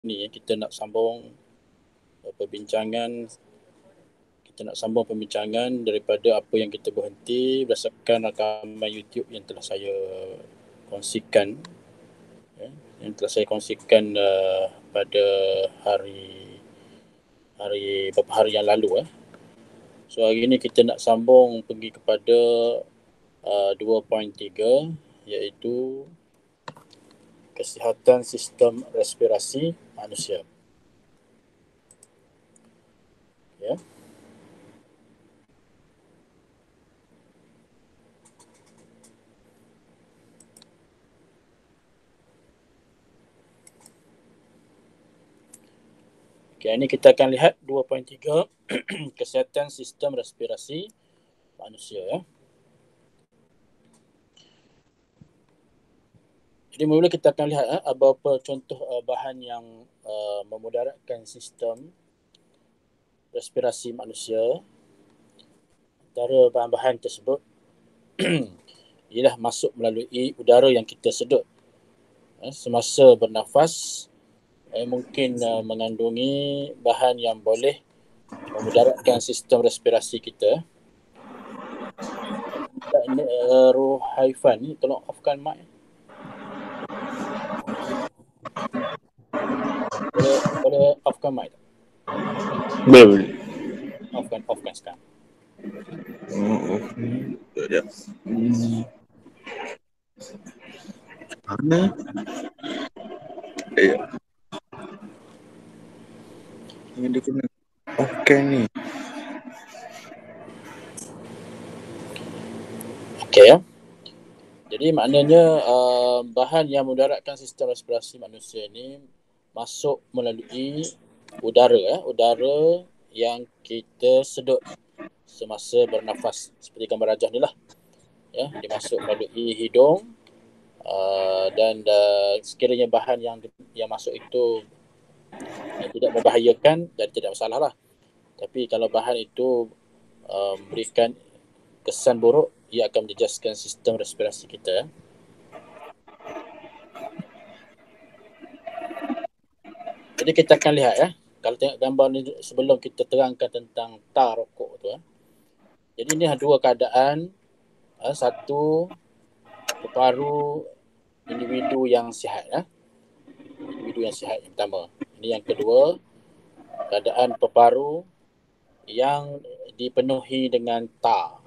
ni kita nak sambung perbincangan daripada apa yang kita berhenti berdasarkan rakaman YouTube yang telah saya kongsikan pada beberapa hari yang lalu. So hari ini kita nak sambung pergi kepada 2.3 iaitu kesihatan sistem respirasi manusia. Ya. Okay, ini kita akan lihat 2.3 kesihatan sistem respirasi manusia. Ya. Jadi mula kita akan lihat beberapa contoh bahan yang memudaratkan sistem respirasi manusia. Antara bahan-bahan tersebut ialah masuk melalui udara yang kita sedut semasa bernafas, mungkin mengandungi bahan yang boleh memudaratkan sistem respirasi kita. Ruhaifan ni tolong offkan mic. Boleh offkan mic? Boleh. Offkan sekarang. Sekejap. Mana? Yang dia kena offkan ni. Okey ya. Jadi maknanya bahan yang memudaratkan sistem respirasi manusia ni masuk melalui udara yang kita sedut semasa bernafas, seperti gambar rajah ni lah. Ya, dia masuk melalui hidung dan sekiranya bahan yang masuk itu tidak membahayakan, jadi tidak masalah lah. Tapi kalau bahan itu memberikan kesan buruk, ia akan menjejaskan sistem respirasi kita. Jadi kita akan lihat kalau tengok gambar ni sebelum kita terangkan tentang tar rokok tu. Jadi ini ada dua keadaan. Satu, paru individu yang sihat. Individu yang sihat yang pertama. Ini yang kedua, keadaan peparu yang dipenuhi dengan tar.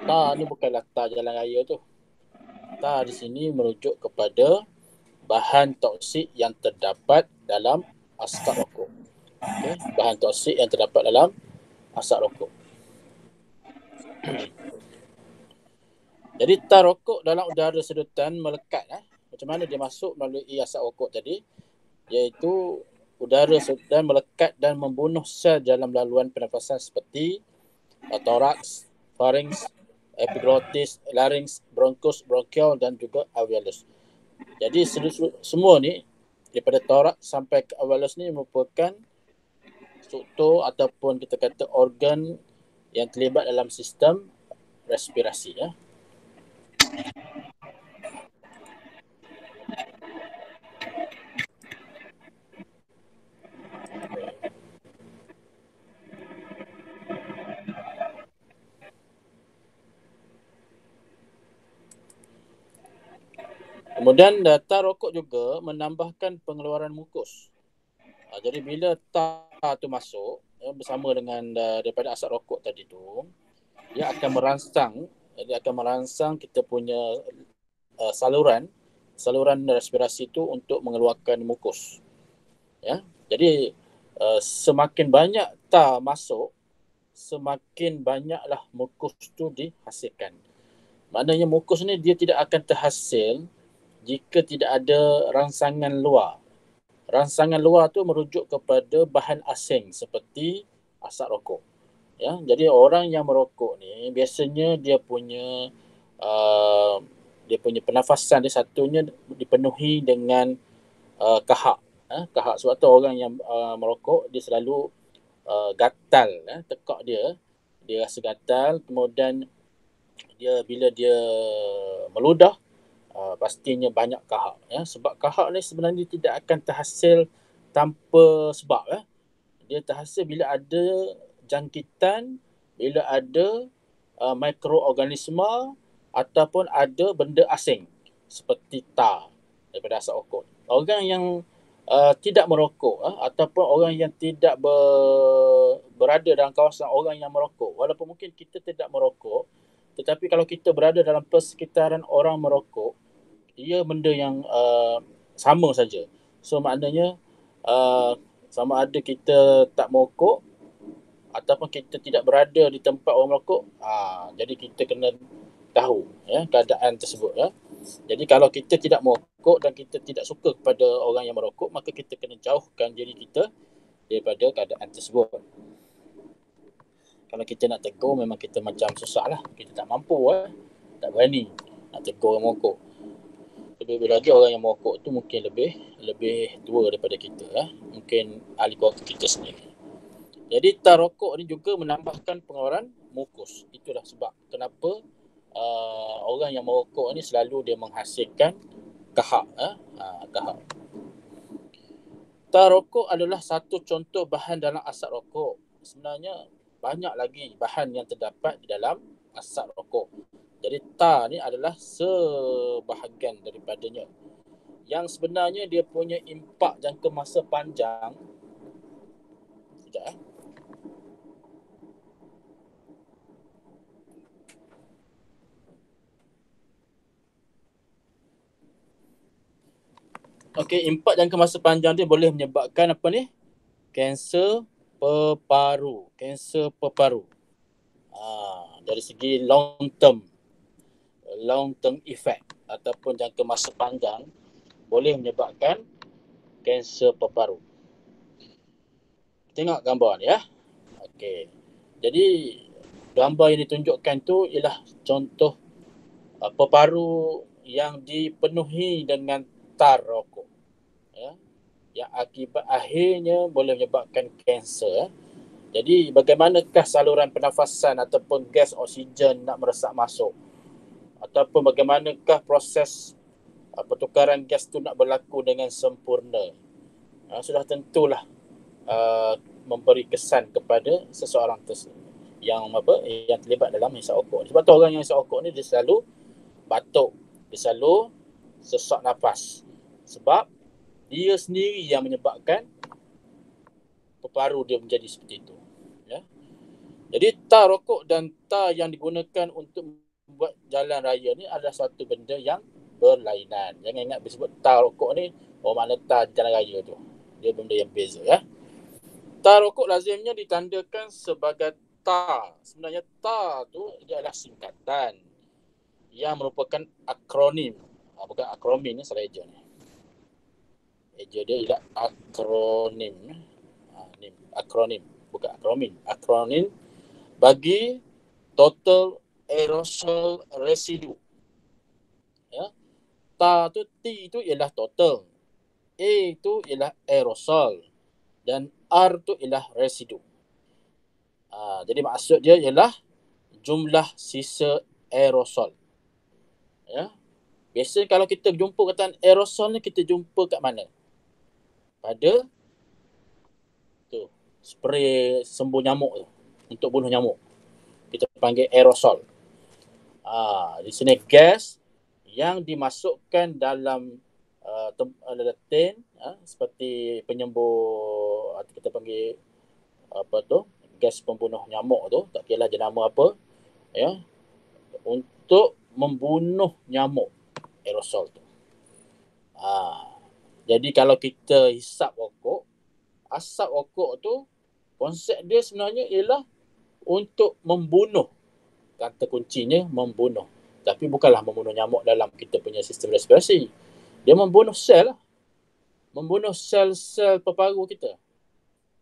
Tar ni bukanlah tar jalan raya tu. Tar di sini merujuk kepada bahan toksik yang terdapat dalam asap rokok. Okay? Bahan toksik yang terdapat dalam asap rokok. Jadi tar rokok dalam udara sedutan melekat. Macam mana dia masuk melalui asap rokok tadi? Iaitu udara sedutan melekat dan membunuh sel dalam laluan pernafasan seperti toraks, pharynx, epiglottis, larynx, bronchus, bronchial dan juga alveolus. Jadi semua ni daripada torak sampai ke alveolus ni merupakan struktur ataupun kita kata organ yang terlibat dalam sistem respirasi. Kemudian tar rokok juga menambahkan pengeluaran mukus. Jadi bila tar tu masuk bersama dengan daripada asap rokok tadi tu, dia akan merangsang kita punya saluran respirasi tu untuk mengeluarkan mukus. Ya. Jadi semakin banyak tar masuk, semakin banyaklah mukus tu dihasilkan. Maknanya mukus ni dia tidak akan terhasil jika tidak ada rangsangan luar. Rangsangan luar tu merujuk kepada bahan asing seperti asap rokok. Ya, jadi orang yang merokok ni biasanya dia punya pernafasan dia satunya dipenuhi dengan kahak. Kahak, sebab tu orang yang merokok dia selalu gatal, tekak dia rasa gatal, kemudian bila dia meludah pastinya banyak kahak ya. Sebab kahak ni sebenarnya tidak akan terhasil tanpa sebab ya. Dia terhasil bila ada jangkitan, bila ada mikroorganisma ataupun ada benda asing seperti tar daripada asap rokok. Orang yang tidak merokok ataupun orang yang tidak berada dalam kawasan orang yang merokok, walaupun mungkin kita tidak merokok, tetapi kalau kita berada dalam persekitaran orang merokok, ia benda yang sama saja. So maknanya sama ada kita tak merokok ataupun kita tidak berada di tempat orang merokok, jadi kita kena tahu ya keadaan tersebut ya. Jadi kalau kita tidak merokok dan kita tidak suka kepada orang yang merokok, maka kita kena jauhkan diri kita daripada keadaan tersebut. Kalau kita nak tegur, memang kita macam susah lah. Kita tak mampu tak berani nak tegur orang merokok. Lebih lagi orang yang merokok tu mungkin lebih tua daripada kita mungkin ahli keluarga kita sendiri. Jadi tar rokok ni juga menambahkan pengeluaran mukus. Itulah sebab kenapa orang yang merokok ni selalu dia menghasilkan kahak. Kahak. Tar rokok adalah satu contoh bahan dalam asap rokok. Sebenarnya banyak lagi bahan yang terdapat di dalam asap rokok. Jadi tar ni adalah sebahagian daripadanya. Yang sebenarnya dia punya impak jangka masa panjang. Sekejap Okey, impak jangka masa panjang dia boleh menyebabkan apa ni? Kanser peparu. Kanser peparu. Dari segi long term effect ataupun jangka masa panjang boleh menyebabkan kanser peparu. Tengok gambar ni ya. Okey. Jadi gambar yang ditunjukkan tu ialah contoh peparu yang dipenuhi dengan tar rokok. Ya. Yang akibat akhirnya boleh menyebabkan kanser. Jadi bagaimanakah saluran pernafasan ataupun gas oksigen nak meresap masuk? Ataupun bagaimanakah proses pertukaran gas tu nak berlaku dengan sempurna? Sudah tentulah memberi kesan kepada seseorang yang terlibat dalam hisap rokok. Sebab tu orang yang hisap rokok ni dia selalu batuk, dia selalu sesak nafas. Sebab dia sendiri yang menyebabkan peparu dia menjadi seperti itu. Ya. Jadi tar rokok dan tar yang digunakan untuk membuat jalan raya ni adalah satu benda yang berlainan. Jangan ingat disebut tar rokok ni, makna tar jalan raya tu. Dia benda yang beza ya. Tar rokok lazimnya ditandakan sebagai tar. Sebenarnya tar tu dia adalah singkatan yang merupakan akronim. Bukan akronim ni, salah eja ni. Eja dia ialah akronim. Akronim, bukan akronim. Akronim bagi total aerosol residue. Ya. Tar tu, T tu ialah total, A tu ialah aerosol dan R tu ialah residu. Jadi maksud dia ialah jumlah sisa aerosol. Ya. Biasa kalau kita jumpa kataan aerosol ni, kita jumpa kat mana? Pada tu, spray sembuh nyamuk tu, untuk bunuh nyamuk. Kita panggil aerosol. Di sini gas yang dimasukkan dalam tin, seperti penyembuh, kita panggil gas pembunuh nyamuk tu, tak kira jenama apa ya, untuk membunuh nyamuk, aerosol tu. Jadi kalau kita hisap rokok, asap rokok tu konsep dia sebenarnya ialah untuk membunuh. Kata kuncinya membunuh. Tapi bukanlah membunuh nyamuk dalam kita punya sistem respirasi. Dia membunuh sel lah. Membunuh sel-sel peparu kita.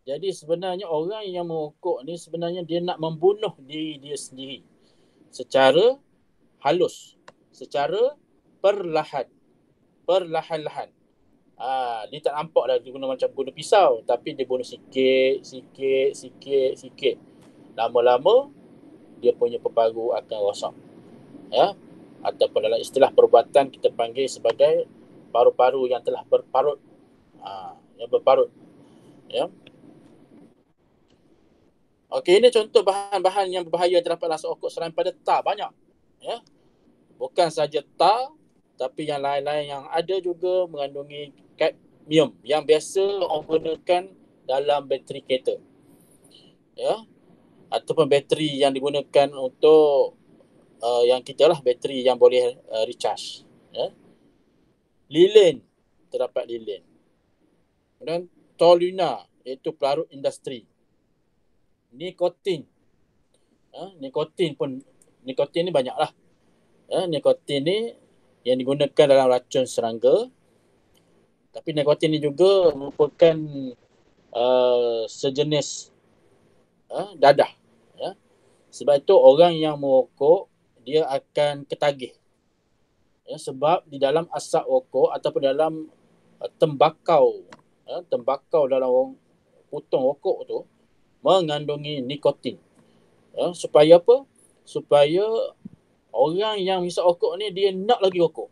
Jadi sebenarnya orang yang merokok ni sebenarnya dia nak membunuh diri dia sendiri secara halus, secara perlahan-lahan. Dia tak nampak dah dia guna macam guna pisau, tapi dia bunuh sikit. Lama-lama dia punya peparu akan rosak. Ya. ataupun dalam istilah perubatan kita panggil sebagai paru-paru yang telah berparut. Yang berparut. Ya. Okey, ini contoh bahan-bahan yang berbahaya yang terdapat dalam asap okok selain pada tar, banyak. Ya. Bukan saja tar, tapi yang lain-lain yang ada juga mengandungi kadmium yang biasa orang gunakan dalam bateri kereta. Ya. Ataupun bateri yang digunakan untuk yang kita lah, bateri yang boleh recharge. Ya. Lilin, terdapat lilin. Dan toluena, iaitu pelarut industri. Nikotin. Nikotin ni banyak lah. Nikotin ni yang digunakan dalam racun serangga. Tapi nikotin ni juga merupakan sejenis dadah. Ya. Sebab itu orang yang merokok, dia akan ketagih. Ya, sebab di dalam asap rokok ataupun dalam tembakau dalam putung rokok tu mengandungi nikotin. Ya, supaya apa? Supaya orang yang hisap rokok ni dia nak lagi rokok.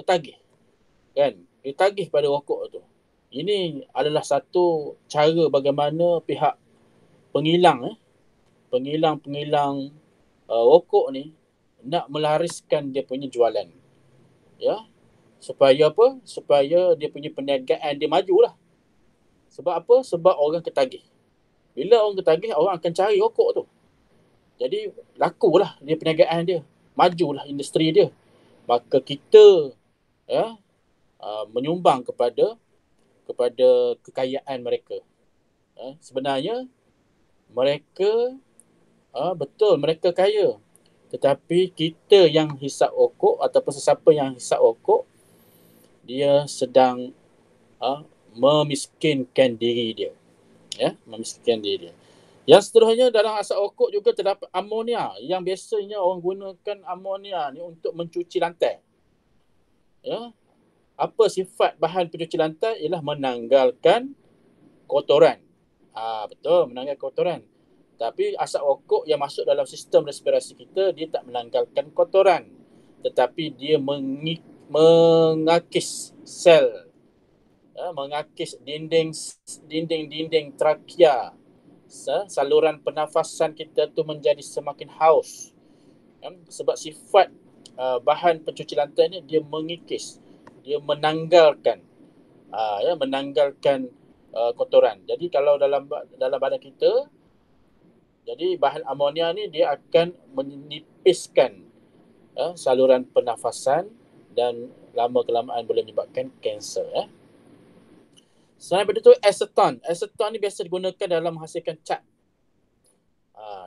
Ketagih. Kan? Dia tagih pada rokok tu. Ini adalah satu cara bagaimana pihak pengilang rokok ni nak melariskan dia punya jualan. Ya. Supaya apa? Supaya dia punya perniagaan dia majulah. Sebab apa? Sebab orang ketagih. Bila orang ketagih, orang akan cari rokok tu. Jadi lakulah dia perniagaan dia. Majulah industri dia. Maka kita menyumbang kepada kekayaan mereka. Sebenarnya mereka betul mereka kaya. Tetapi kita yang hisap rokok ataupun sesiapa yang hisap rokok, dia sedang memiskinkan diri dia. Ya, memiskinkan diri dia. Yang seterusnya, dalam asap rokok juga terdapat amonia yang biasanya orang gunakan amonia ni untuk mencuci lantai. Ya. Apa sifat bahan pencuci lantai? Ialah menanggalkan kotoran. Betul, menanggalkan kotoran. Tapi asap rokok yang masuk dalam sistem respirasi kita, dia tak menanggalkan kotoran. Tetapi dia mengakis sel. Mengakis dinding trakea. Saluran pernafasan kita tu menjadi semakin haus. Sebab sifat bahan pencuci lantai ni, dia mengikis. Dia menanggalkan kotoran. Jadi kalau dalam badan kita, jadi bahan amonia ni dia akan menipiskan saluran pernafasan dan lama-kelamaan boleh menyebabkan kanser. Selain daripada itu, aseton. Aseton ni biasa digunakan dalam menghasilkan cat.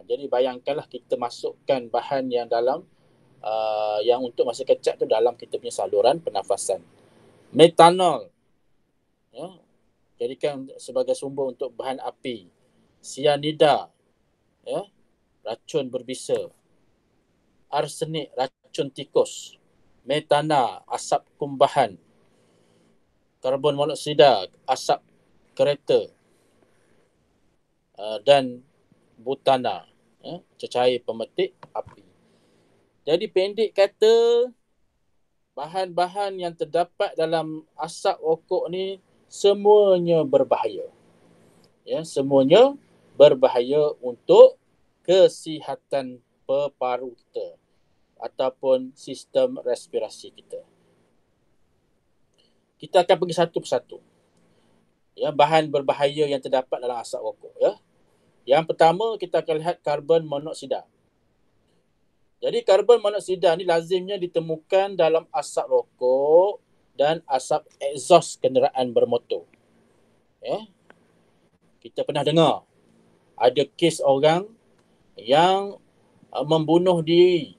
Jadi bayangkanlah kita masukkan bahan yang dalam yang untuk menghasilkan cat tu dalam kita punya saluran pernafasan. Metanol. Jadikan sebagai sumber untuk bahan api. Sianida. Racun berbisa. Arsenik, racun tikus. Metana, asap kumbahan. Karbon monoksida, asap kereta. Dan butana, cecair pemetik api. Jadi pendek kata, bahan-bahan yang terdapat dalam asap rokok ni semuanya berbahaya. Semuanya berbahaya untuk kesihatan paru kita ataupun sistem respirasi kita. Kita akan pergi satu persatu. Bahan berbahaya yang terdapat dalam asap rokok. Yang pertama, kita akan lihat karbon monoksida. Jadi karbon monoksida ni lazimnya ditemukan dalam asap rokok dan asap exhaust kenderaan bermotor. Kita pernah dengar ada kes orang yang membunuh diri.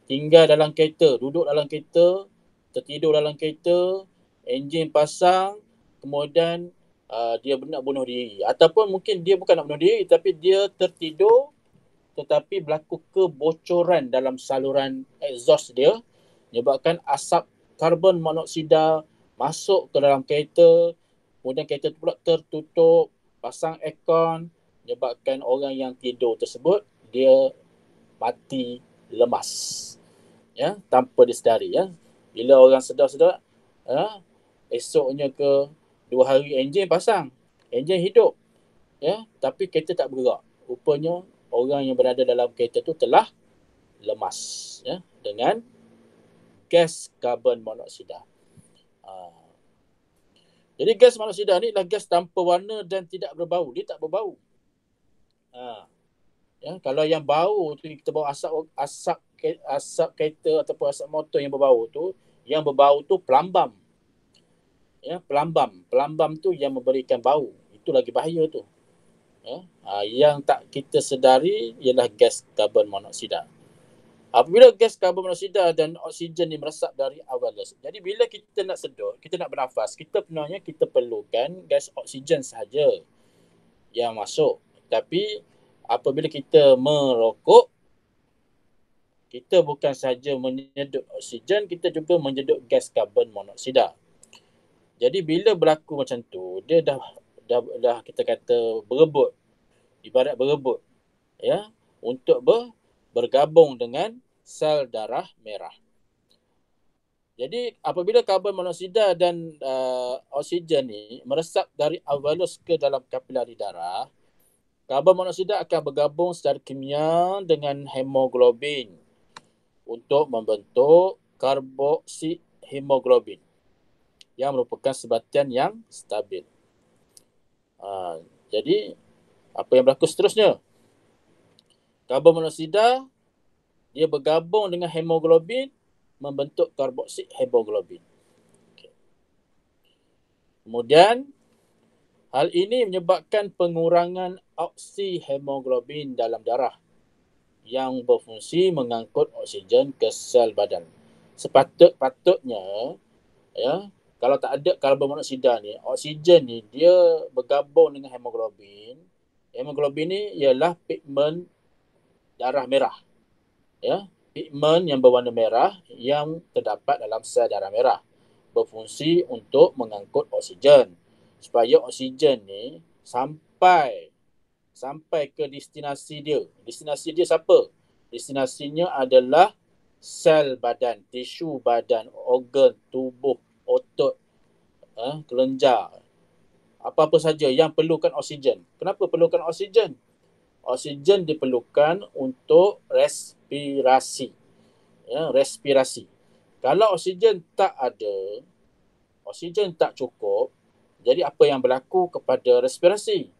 Tinggal dalam kereta, duduk dalam kereta, tertidur dalam kereta, enjin pasang, kemudian dia nak bunuh diri. Ataupun mungkin dia bukan nak bunuh diri, tapi dia tertidur tetapi berlaku kebocoran dalam saluran exhaust dia, menyebabkan asap karbon monoksida masuk ke dalam kereta, kemudian kereta tu pula tertutup, pasang aircon, menyebabkan orang yang tidur tersebut dia mati lemas. ya, tanpa disedari, ya. Bila orang sedar-sedar, ya, esoknya ke 2 hari enjin pasang, enjin hidup, ya, tapi kereta tak bergerak. Rupanya orang yang berada dalam kereta tu telah lemas, ya, dengan gas karbon monoksida. Jadi gas monoksida ni adalah gas tanpa warna dan tidak berbau. Dia tak berbau. Ya, kalau yang bau tu kita bawa asap kereta ataupun asap motor yang berbau tu, pelambam. Ya, pelambam tu yang memberikan bau. Itu lagi bahaya tu. Ya, yang tak kita sedari ialah gas karbon monoksida. Apabila gas karbon monoksida dan oksigen ni meresap dari alveolus. Jadi bila kita nak sedut, kita nak bernafas, kita perlukan gas oksigen sahaja yang masuk. Tapi apabila kita merokok, kita bukan sahaja menyedut oksigen, kita juga menyedut gas karbon monoksida. Jadi bila berlaku macam tu, dia dah kita kata berebut. Ibarat berebut, ya, untuk bergabung dengan sel darah merah. Jadi apabila karbon monoksida dan oksigen ni meresap dari alveolus ke dalam kapilari darah, karbon monoksida akan bergabung secara kimia dengan hemoglobin untuk membentuk karboksi hemoglobin yang merupakan sebatian yang stabil. Jadi apa yang berlaku seterusnya? Karbon monoksida dia bergabung dengan hemoglobin membentuk karboksi hemoglobin. Kemudian hal ini menyebabkan pengurangan oksihemoglobin dalam darah yang berfungsi mengangkut oksigen ke sel badan. Sepatutnya, ya, kalau tak ada karbon monoksida ni, oksigen ni dia bergabung dengan hemoglobin. Hemoglobin ni ialah pigmen darah merah. Ya, pigmen yang berwarna merah yang terdapat dalam sel darah merah, berfungsi untuk mengangkut oksigen supaya oksigen ni sampai ke destinasi dia. Destinasi dia siapa? Destinasinya adalah sel badan, tisu badan, organ tubuh, otot, kelenjar. Apa-apa saja yang perlukan oksigen. Kenapa perlukan oksigen? Oksigen diperlukan untuk respirasi. Ya, respirasi. Kalau oksigen tak ada, oksigen tak cukup, jadi apa yang berlaku kepada respirasi?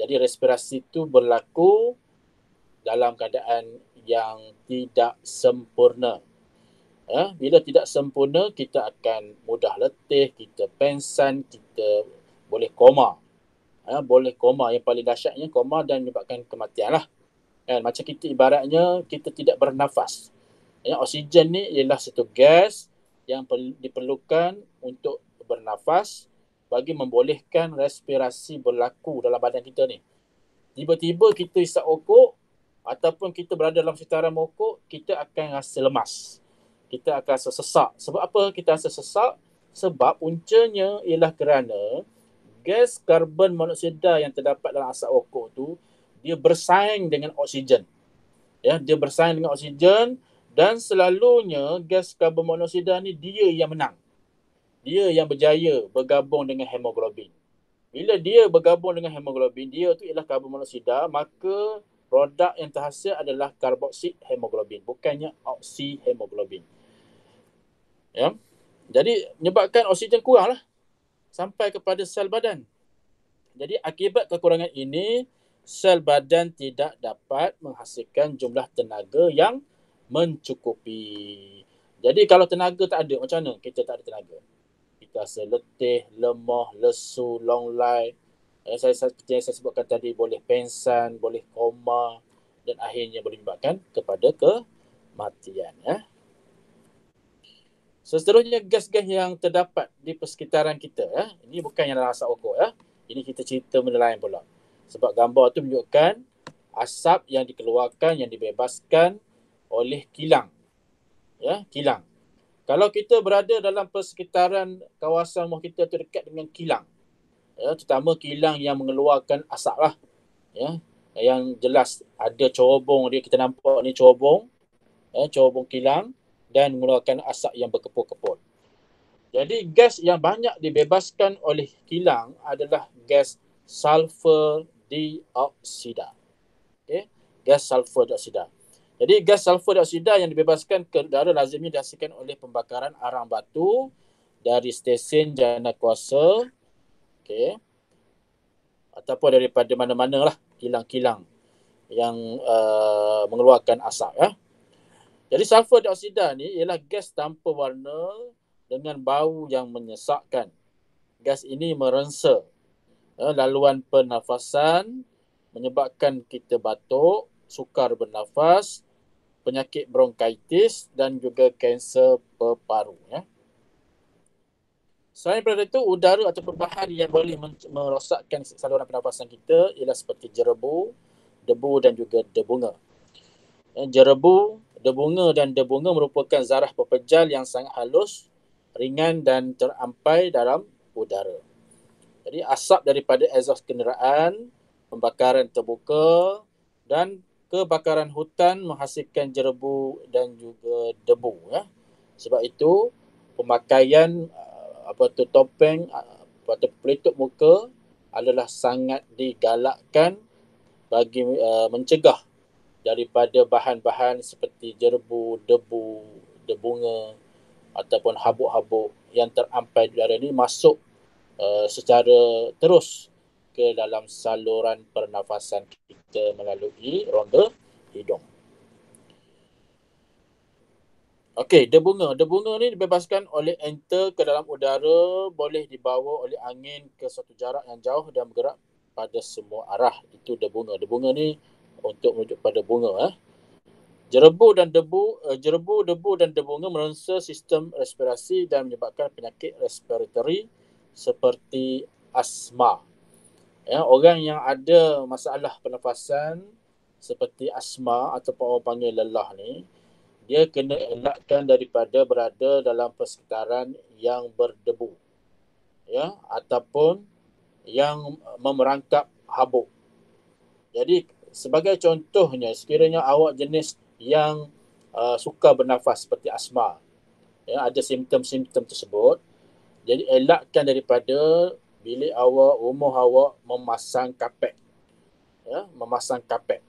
Jadi respirasi itu berlaku dalam keadaan yang tidak sempurna. Ya, bila tidak sempurna, kita akan mudah letih, kita pengsan, kita boleh koma. Boleh koma, yang paling dahsyatnya koma dan menyebabkan kematian lah. Macam kita ibaratnya kita tidak bernafas. Oksigen ni ialah satu gas yang diperlukan untuk bernafas bagi membolehkan respirasi berlaku dalam badan kita ni. Tiba-tiba kita isap rokok ataupun kita berada dalam sekitaran rokok, kita akan rasa lemas. Kita akan rasa sesak. Sebab apa kita rasa sesak? Sebab puncanya ialah kerana gas karbon monoksida yang terdapat dalam asap rokok tu, dia bersaing dengan oksigen. Ya, dia bersaing dengan oksigen dan selalunya gas karbon monoksida ni dia yang menang. Dia yang berjaya bergabung dengan hemoglobin. Bila dia bergabung dengan hemoglobin, dia tu ialah karbon monoksida, maka produk yang terhasil adalah karboksi hemoglobin, bukannya oksihemoglobin. Ya. Jadi menyebabkan oksigen kuranglah sampai kepada sel badan. Jadi akibat kekurangan ini, sel badan tidak dapat menghasilkan jumlah tenaga yang mencukupi. Jadi kalau tenaga tak ada, macam mana kita tak ada tenaga? Kita rasa letih, lemah, lesu, longlai. Seperti yang saya sebutkan tadi, boleh pengsan, boleh koma dan akhirnya boleh menyebabkan kepada kematian. Ya. Seterusnya gas-gas yang terdapat di persekitaran kita. Ya. Ini bukan yang dalam asap rokok. Ya. Ini kita cerita benda lain pula. Sebab gambar tu menunjukkan asap yang dikeluarkan, yang dibebaskan oleh kilang. Ya, kilang. Kalau kita berada dalam persekitaran kawasan rumah kita tu dekat dengan kilang, ya, terutama kilang yang mengeluarkan asap lah, ya, yang jelas ada corobong dia, kita nampak ni corobong, ya, corobong kilang. dan mengeluarkan asap yang berkepul-kepul. Jadi gas yang banyak dibebaskan oleh kilang adalah gas sulfur dioksida. Okay? Gas sulfur dioksida. Jadi gas sulfur dioksida yang dibebaskan ke udara lazimnya dihasilkan oleh pembakaran arang batu dari stesen jana kuasa, okay, ataupun daripada mana-mana lah kilang-kilang yang mengeluarkan asap. Jadi sulfur dioksida ni ialah gas tanpa warna dengan bau yang menyesakkan. Gas ini merensa laluan pernafasan, menyebabkan kita batuk, sukar bernafas, penyakit bronkaitis dan juga kanser paru. Selain daripada itu, udara atau bahan yang boleh merosakkan saluran pernafasan kita ialah seperti jerebu, debu dan juga debunga. Jerebu, debunga dan debunga merupakan zarah pepejal yang sangat halus, ringan dan terampai dalam udara. Jadi asap daripada exhaust kenderaan, pembakaran terbuka dan kebakaran hutan menghasilkan jerebu dan juga debu. Sebab itu pemakaian topeng atau pelitup muka adalah sangat digalakkan bagi mencegah daripada bahan-bahan seperti jerebu, debu, debunga ataupun habuk-habuk yang terampai di udara ini masuk secara terus ke dalam saluran pernafasan kita melalui rongga hidung. Okey, debunga. Debunga ni dibebaskan oleh enter ke dalam udara, boleh dibawa oleh angin ke suatu jarak yang jauh dan bergerak pada semua arah. Itu debunga. Debunga ni untuk menuju pada bunga. Jerebu, debu dan debunga merensa sistem respirasi dan menyebabkan penyakit respiratory seperti asma. Orang yang ada masalah pernafasan seperti asma ataupun orang panggil lelah ni, dia kena elakkan daripada berada dalam persekitaran yang berdebu, ataupun yang memerangkap habuk. Jadi sebagai contohnya, sekiranya awak jenis yang suka bernafas seperti asma, ada simptom-simptom tersebut, jadi elakkan daripada bilik awak, rumah awak memasang kapet. Memasang kapet.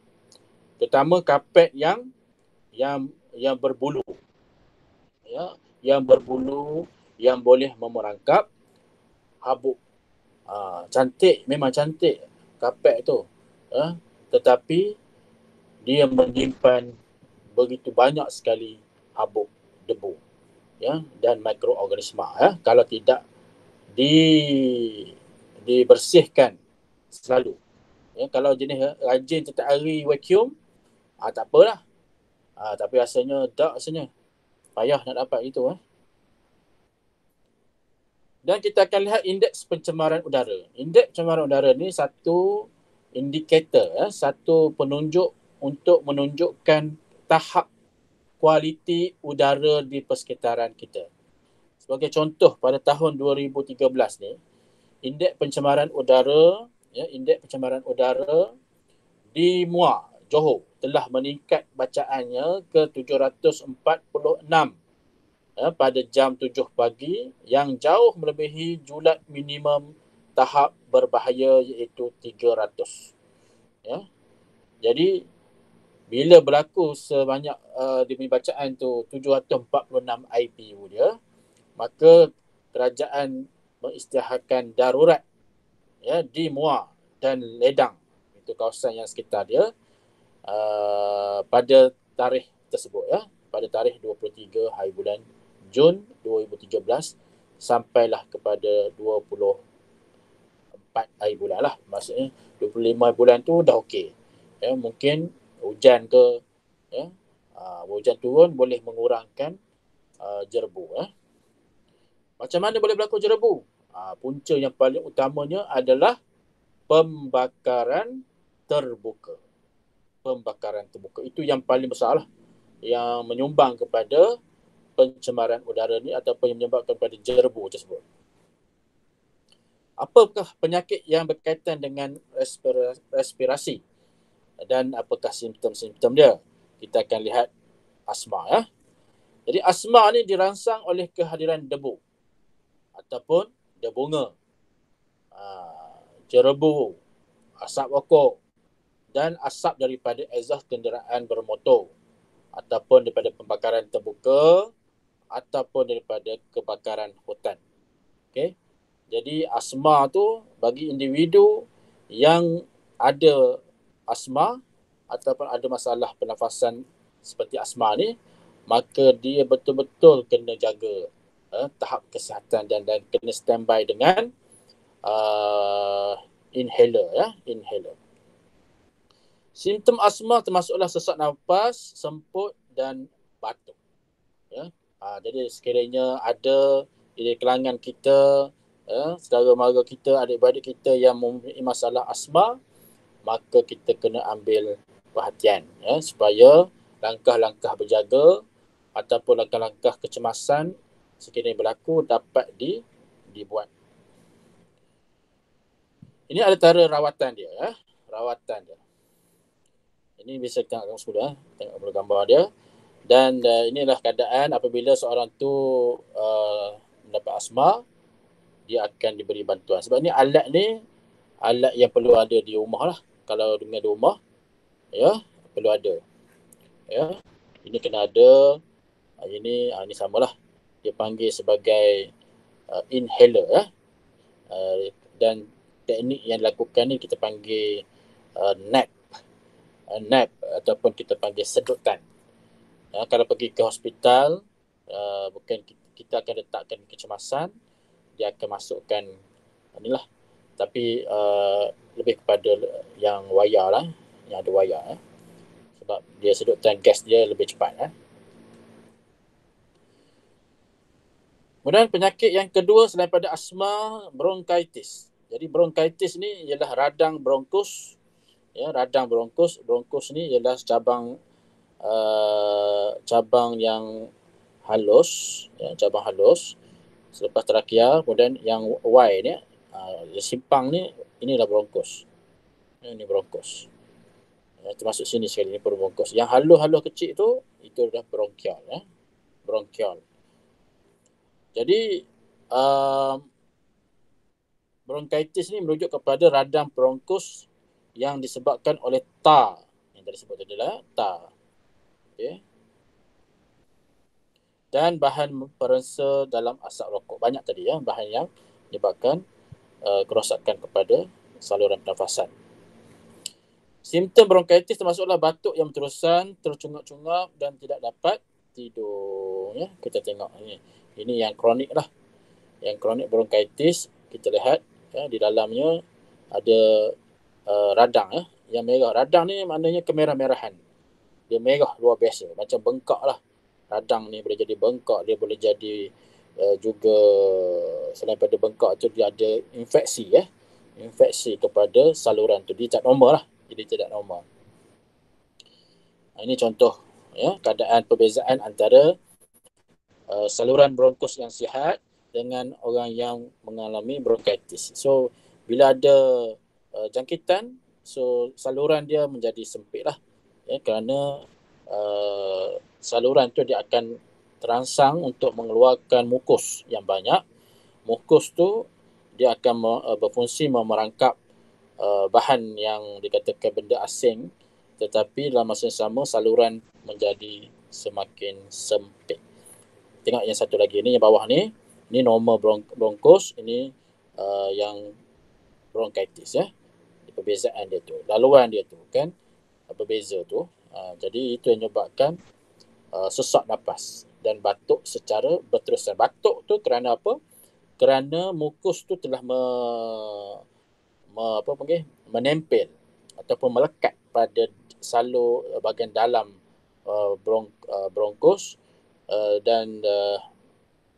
Terutama kapet yang berbulu. Yang berbulu yang boleh memerangkap habuk. Cantik, memang cantik kapet tu. Tetapi dia menyimpan begitu banyak sekali habuk, debu, dan mikroorganisma. Kalau tidak dibersihkan selalu. Kalau jenis rajin setiap hari vacuum, tak apalah. Tapi rasanya tak rasanya. Payah nak dapat itu. Dan kita akan lihat indeks pencemaran udara. Indeks pencemaran udara ni satu indikator, satu penunjuk untuk menunjukkan tahap kualiti udara di persekitaran kita. Sebagai contoh, pada tahun 2013 ni, indeks pencemaran udara di Muar, Johor telah meningkat bacaannya ke 746 pada jam 7 pagi, yang jauh melebihi julat minimum tahap berbahaya iaitu 300. Jadi bila berlaku sebanyak di bacaan tu 746 IPU dia, maka kerajaan mengisytiharkan darurat di Muar dan Ledang, itu kawasan yang sekitar dia, pada tarikh tersebut, pada tarikh 23 hari bulan Jun 2013 sampailah kepada 24 hari bulan lah. Maksudnya 25 bulan tu dah okey. Mungkin hujan ke, hujan turun boleh mengurangkan jerebu. Macam mana boleh berlaku jerebu? Punca yang paling utamanya adalah pembakaran terbuka. Pembakaran terbuka itu yang paling besar lah, yang menyumbang kepada pencemaran udara ni ataupun yang menyebabkan kepada jerebu tersebut. Apakah penyakit yang berkaitan dengan respirasi dan apakah simptom-simptom dia? Kita akan lihat asma. Jadi asma ni dirangsang oleh kehadiran debu ataupun debunga, jerebu, asap rokok dan asap daripada exhaust kenderaan bermotor ataupun daripada pembakaran terbuka ataupun daripada kebakaran hutan. Okey. Jadi asma tu bagi individu yang ada asma ataupun ada masalah pernafasan seperti asma ni, maka dia betul-betul kena jaga tahap kesihatan dan kena standby dengan inhaler ya, inhaler. Simptom asma termasuklah sesak nafas, semput dan batuk. Ya. Jadi sekiranya ada di kalangan kita, saudara mara kita, adik-beradik kita yang mempunyai masalah asma, maka kita kena ambil perhatian ya, supaya langkah-langkah berjaga ataupun langkah-langkah kecemasan sekiranya berlaku dapat dibuat. Ini antara rawatan dia ya, rawatan dia. Ini bisa kita tengok sudah, tengok gambar dia. Dan inilah keadaan apabila seorang tu mendapat asma, dia akan diberi bantuan. Sebab ni alat yang perlu ada di rumah lah. Kalau dengan di rumah, ya, perlu ada. Ya, ini kena ada. Ini samalah. Dia panggil sebagai inhaler ya. Dan teknik yang dilakukan ni kita panggil nap ataupun kita panggil sedutan. Kalau pergi ke hospital, bukan kita akan letakkan kecemasan, dia akan masukkan inilah, tapi lebih kepada yang wayar lah, yang ada wayar sebab dia sedutan gas dia lebih cepat. Kemudian penyakit yang kedua selain pada asma, bronkitis. Jadi bronkitis ni ialah radang bronkus. Ya, radang bronkus. Bronkus ni ialah cabang yang halus, ya, cabang halus selepas trakea. Kemudian yang Y ni, simpang ni, inilah bronkus. Ini bronkus. Termasuk sini sekali, ini bronkus. Yang halus-halus kecil tu, itu adalah bronkial. Ya. Bronkial. Jadi bronkitis ni merujuk kepada radang bronkus yang disebabkan oleh tar. Yang tadi sebut tadi lah, tar. Okay. Dan bahan perensa dalam asap rokok. Banyak tadi ya, bahan yang menyebabkan kerosakan kepada saluran pernafasan. Simptom bronkitis termasuklah batuk yang berterusan, tercungap-cungap dan tidak dapat tidur. Ya, kita tengok ini. Ini yang kronik lah. Yang kronik bronkitis, kita lihat ya, di dalamnya ada radang ya, yang merah. Radang ni maknanya kemerah-merahan. Dia merah luar biasa, macam bengkak lah. Radang ni boleh jadi bengkak, dia boleh jadi juga selain pada bengkak tu dia ada infeksi ya. Infeksi kepada saluran tu, dia tak normal lah. Jadi tidak normal. Ini contoh ya, keadaan perbezaan antara saluran bronkus yang sihat dengan orang yang mengalami bronkitis. So bila ada jangkitan, so saluran dia menjadi sempit lah ya, kerana saluran tu dia akan terangsang untuk mengeluarkan mukus yang banyak. Mukus tu dia akan berfungsi merangkap bahan yang dikatakan benda asing, tetapi dalam masa yang sama saluran menjadi semakin sempit. Tengok yang satu lagi ni, yang bawah ni, ini normal bronkus, ini yang bronkitis ya. Perbezaan dia tu, laluan dia tu kan berbeza tu. Jadi itu yang menyebabkan sesak nafas dan batuk secara berterusan. Batuk tu kerana apa? Kerana mukus tu telah menempel ataupun melekat pada salur bahagian dalam bronkus. Dan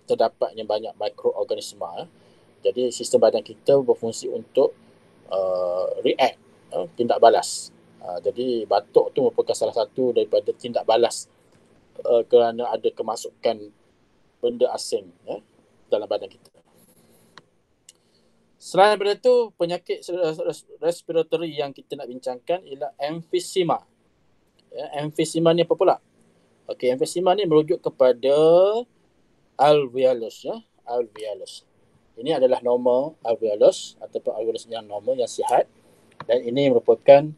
terdapatnya banyak mikroorganisma. Jadi sistem badan kita berfungsi untuk react, tindak balas. Jadi batuk tu merupakan salah satu daripada tindak balas kerana ada kemasukan benda asing dalam badan kita. Selain daripada itu, penyakit respiratory yang kita nak bincangkan ialah emphysema. Ya, emphysema ni apa pula? Okey, emphysema ni merujuk kepada alveolus ya, alveolus. Ini adalah normal alveolus ataupun alveolus yang normal, yang sihat, dan ini merupakan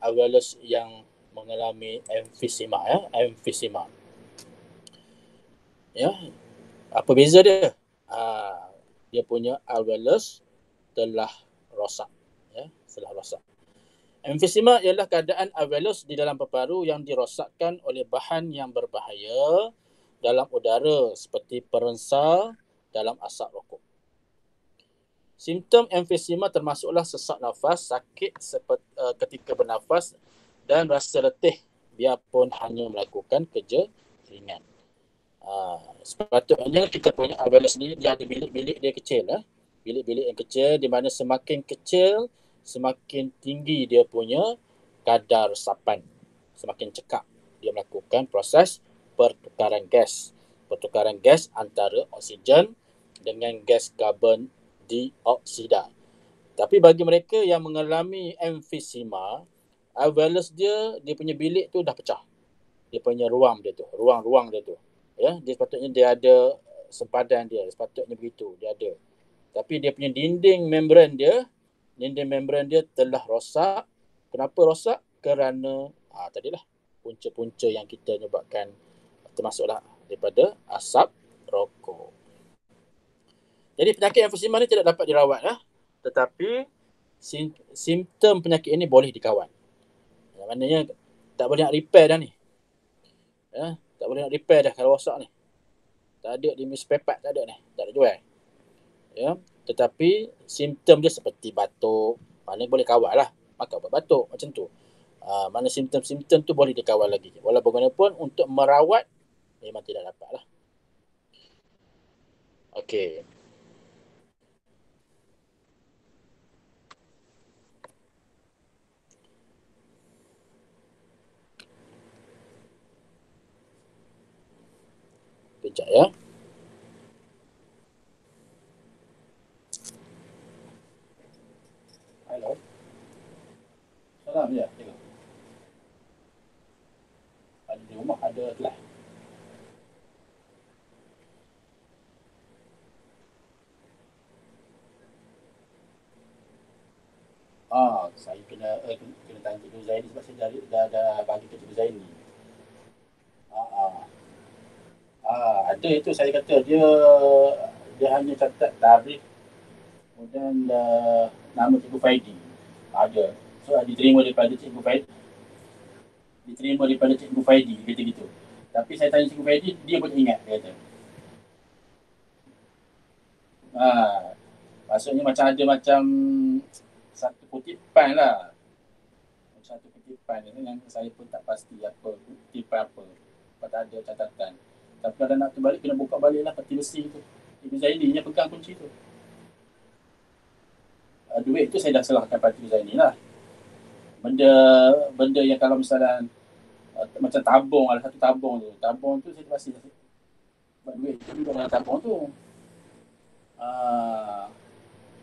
alveolus yang mengalami emphysema ya, emphysema. Ya, apa beza dia? Dia punya alveolus telah rosak ya, telah rosak. Emphysema ialah keadaan alveolus di dalam paru-paru yang dirosakkan oleh bahan yang berbahaya dalam udara seperti perensa dalam asap rokok. Simptom emphysema termasuklah sesak nafas, sakit ketika bernafas dan rasa letih biarpun hanya melakukan kerja ringan. Sepatutnya kita punya alveolus ni dia ada bilik-bilik dia kecil lah. Bilik-bilik yang kecil di mana semakin kecil semakin tinggi dia punya kadar resapan, semakin cekap dia melakukan proses pertukaran gas. Pertukaran gas antara oksigen dengan gas karbon dioksida. Tapi bagi mereka yang mengalami emphysema, alveolus dia punya bilik tu dah pecah. Dia punya ruang dia tu, ruang-ruang dia tu. Ya, dia sepatutnya dia ada sempadan dia, sepatutnya begitu, dia ada. Tapi dia punya dinding membran dia telah rosak. Kenapa rosak? Kerana tadilah punca-punca yang kita nyebabkan, termasuklah daripada asap rokok. Jadi penyakit emphysema ni tidak dapat dirawat lah, tetapi simptom penyakit ini boleh dikawal. Maknanya tak boleh nak repair dah ni. Ya, tak boleh nak repair dah kalau rosak ni. Tak ada di spare part, tak ada ni, tak ada jual. Ya, tetapi simptom dia seperti batuk, mana boleh kawal lah, maka buat batuk macam tu. Mana simptom-simptom tu boleh dikawal lagi. Walau bagaimanapun untuk merawat memang tidak dapat lah. Okey. Kejap ya. Hello. Salam ya. Tengok. Ada di rumah, ada kelas. Saya kena tanya Cikgu Zaini sebab saya dah bagi ke Cikgu Zaini. Ada itu saya kata dia hanya catat tarikh kemudian nama Cikgu Faidi. Ada. So diterima daripada Cikgu Faidi. Dia kata gitu. Tapi saya tanya Cikgu Faidi, dia pun ingat, dia kata. Maksudnya macam ada macam satu kutipan lah. Satu kutipan yang saya pun tak pasti apa kutipan apa. Sebab tak ada catatan. Tapi kalau nak terbalik, kena buka balik lah peti besi tu. Ibu Zaini yang pegang kunci tu. Duit tu saya dah serahkan pada Ibu Zaini lah. Benda yang kalau misalnya macam tabung, ada satu tabung tu saya pasti sebab duit tu dalam tabung tu.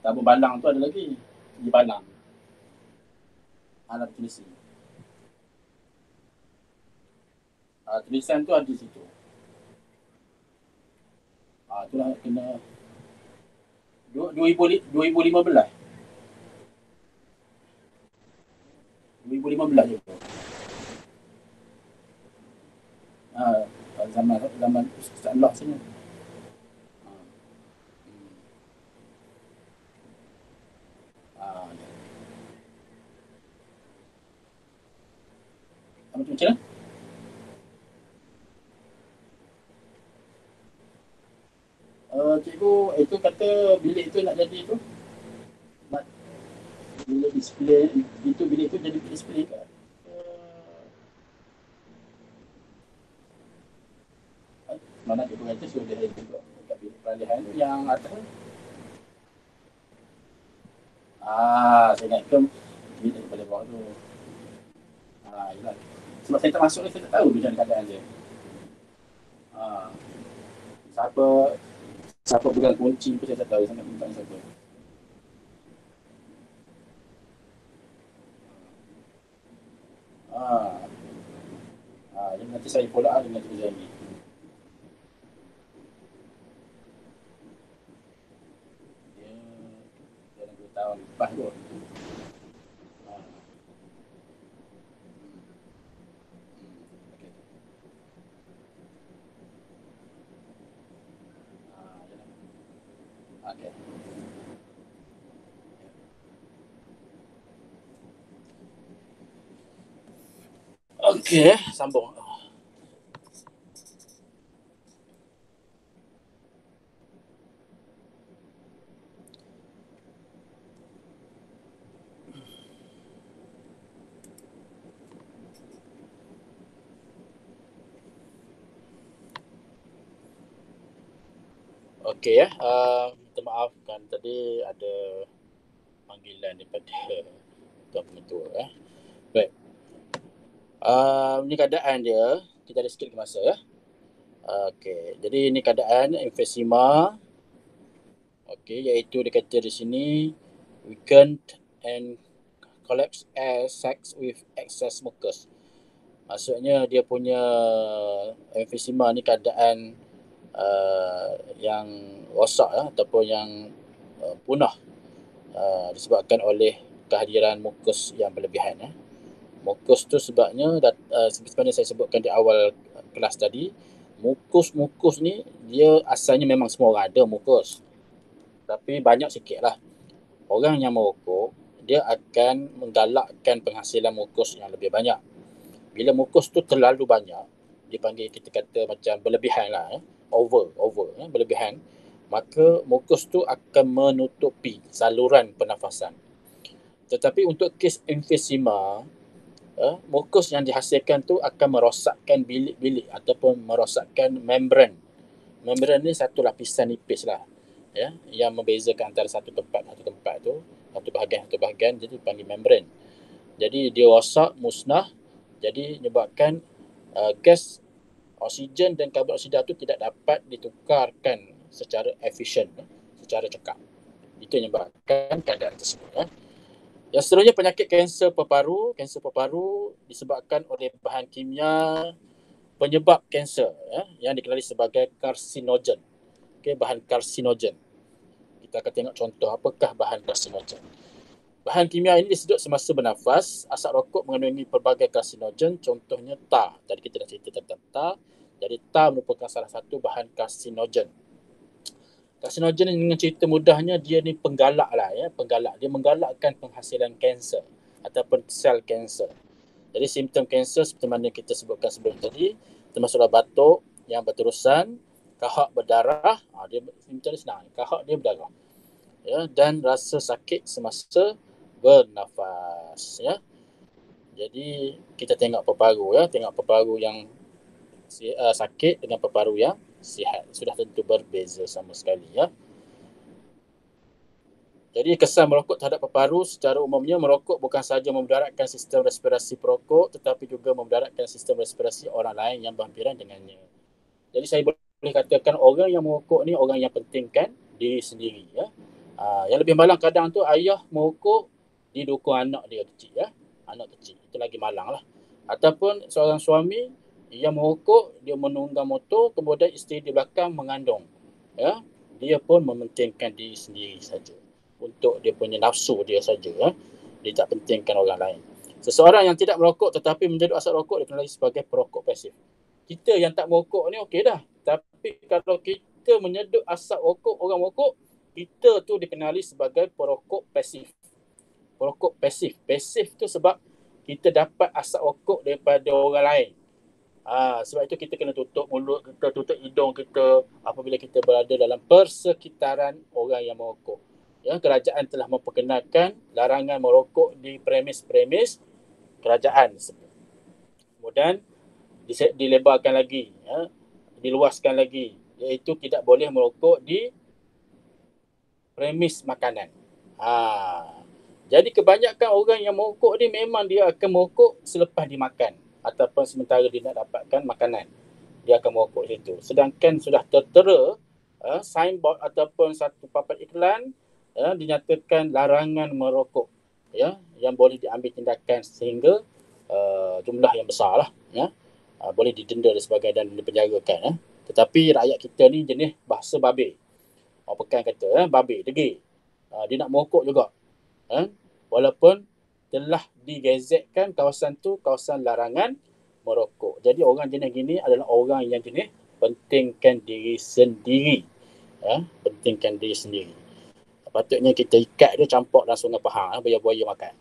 Tabung balang tu ada lagi. Di balang. Ada tulisan. Tulisan tu ada di situ. Itulah kena 2015. 2015 je. Zaman Ustaz Allah sini. Macam mana? Cikgu itu kata bilik itu nak jadi tu. Bila display itu, bilik itu jadi display kat mana cikgu kata sudah ada juga kat bilik peralihan tu yang atas. Saya ingatkan bilik daripada bawah tu. Yelah. Sebab saya tak masuk ni, saya tak tahu macam keadaan dia. Siapa pegang kunci pun saya tak tahu sangat tentang siapa. Jadi Nanti saya follow up dengan Cikgu Zaimi. Dia dalam 2 tahun lepas kot. Okay. Okey, sambung. Okey ya, minta maaf kan tadi ada panggilan daripada tuan pengetua ya. Baik. Ini keadaan dia, kita ada sikit masa ya. Okey, jadi ini keadaan emphysema. Okey, iaitu dia kata di sini weakened and collapse air sacs with excess mucus. Maksudnya dia punya emphysema ni keadaan yang rosak ataupun yang punah disebabkan oleh kehadiran mukus yang berlebihan. Mukus tu sebabnya seperti saya sebutkan di awal kelas tadi, mukus ni dia asalnya memang semua orang ada mukus, tapi banyak sikit lah. Orang yang merokok dia akan menggalakkan penghasilan mukus yang lebih banyak. Bila mukus tu terlalu banyak, dipanggil, kita kata macam berlebihan lah, over berlebihan, maka mukus tu akan menutupi saluran pernafasan. Tetapi untuk kes emphysema, mukus yang dihasilkan tu akan merosakkan bilik-bilik ataupun merosakkan membran. Membran ni satu lapisan nipis lah, ya, yang membezakan antara satu tempat tu, satu bahagian, jadi dipanggil membran. Jadi dia rosak, musnah, jadi menyebabkan gas oksigen dan karbon dioksida tu tidak dapat ditukarkan secara efisien, secara cekap. Itu yang menyebabkan keadaan tersebut. Yang seterusnya penyakit kanser paru. Kanser paru disebabkan oleh bahan kimia penyebab kanser yang dikenali sebagai karsinogen. Okay, bahan karsinogen. Kita akan tengok contoh apakah bahan karsinogen. Bahan kimia ini disedut semasa bernafas. Asap rokok mengandungi pelbagai karsinogen, contohnya tar. Tadi kita dah cerita tentang tar. Jadi tar merupakan salah satu bahan karsinogen. Karsinogen dengan cerita mudahnya dia ni penggalak lah ya, penggalak. Dia menggalakkan penghasilan kanser ataupun sel kanser. Jadi simptom kanser seperti mana kita sebutkan sebelum tadi, termasuklah batuk yang berterusan, kahak berdarah, dia simptom dia senang, kahak dia berdarah. Ya, dan rasa sakit semasa bernafas ya. Jadi kita tengok paru-paru ya, tengok paru-paru yang sakit dengan paru-paru yang sihat sudah tentu berbeza sama sekali ya. Jadi kesan merokok terhadap paru-paru secara umumnya, merokok bukan sahaja memudaratkan sistem respirasi perokok tetapi juga memudaratkan sistem respirasi orang lain yang berhampiran dengannya. Jadi saya boleh katakan orang yang merokok ni orang yang pentingkan diri sendiri ya. Yang lebih malang kadang tu ayah merokok didukung anak dia kecil ya. Anak kecil itu lagi malang lah. Ataupun seorang suami yang merokok, dia menunggang motor, kemudian isteri di belakang mengandung ya. Dia pun mementingkan diri sendiri saja, untuk dia punya nafsu dia saja ya. Dia tak pentingkan orang lain. Seseorang yang tidak merokok tetapi menjedut asap rokok dikenali sebagai perokok pasif. Kita yang tak merokok ni okey dah, tapi kalau kita menyedut asap rokok orang merokok, kita tu dikenali sebagai perokok pasif. Perokok pasif. Pasif tu sebab kita dapat asap rokok daripada orang lain. Sebab itu kita kena tutup mulut kita, tutup hidung kita apabila kita berada dalam persekitaran orang yang merokok. Ya, kerajaan telah memperkenalkan larangan merokok di premis-premis kerajaan. Kemudian dilebarkan lagi, ya, diluaskan lagi, iaitu tidak boleh merokok di premis makanan. Jadi kebanyakan orang yang merokok ni memang dia akan merokok selepas dimakan ataupun sementara dia nak dapatkan makanan, dia akan merokok situ. Sedangkan sudah tertera signboard ataupun satu papan iklan dinyatakan larangan merokok ya, yang boleh diambil tindakan sehingga jumlah yang besar lah ya. boleh didenda dan sebagainya dan dipenjarakan. Tetapi rakyat kita ni jenis bahasa babe. Orang Pekan kata babe, degil. Dia nak merokok juga. Walaupun telah digazetkan kawasan tu kawasan larangan merokok. Jadi orang jenis gini adalah orang yang jenis pentingkan diri sendiri. Pentingkan diri sendiri. Patutnya kita ikat dia campur dalam Sungai Pahang, buaya-buaya makan.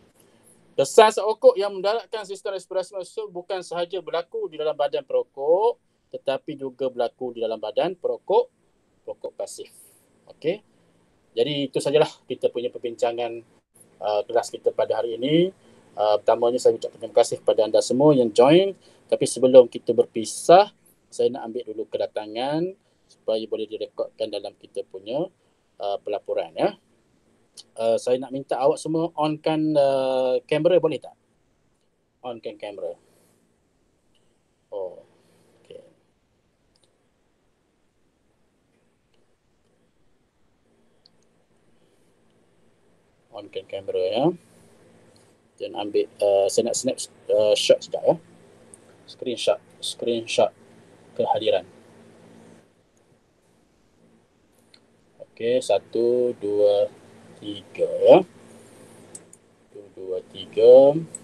Kesan asap rokok yang mendaratkan sistem respirasi manusia bukan sahaja berlaku di dalam badan perokok, tetapi juga berlaku di dalam badan perokok pasif. Okey. Jadi itu sajalah kita punya perbincangan kelas kita pada hari ini. Pertamanya saya ucapkan terima kasih kepada anda semua yang join. Tapi sebelum kita berpisah, saya nak ambil dulu kedatangan supaya boleh direkodkan dalam kita punya pelaporan. Saya nak minta awak semua onkan kamera, boleh tak? Onkan kamera. Oh, okay. Onkan kamera ya. Dan ambil, saya nak snap shot sekejap ya. Screenshot kehadiran. Okey, 1, 2, 3 ya. 1, 2, 3.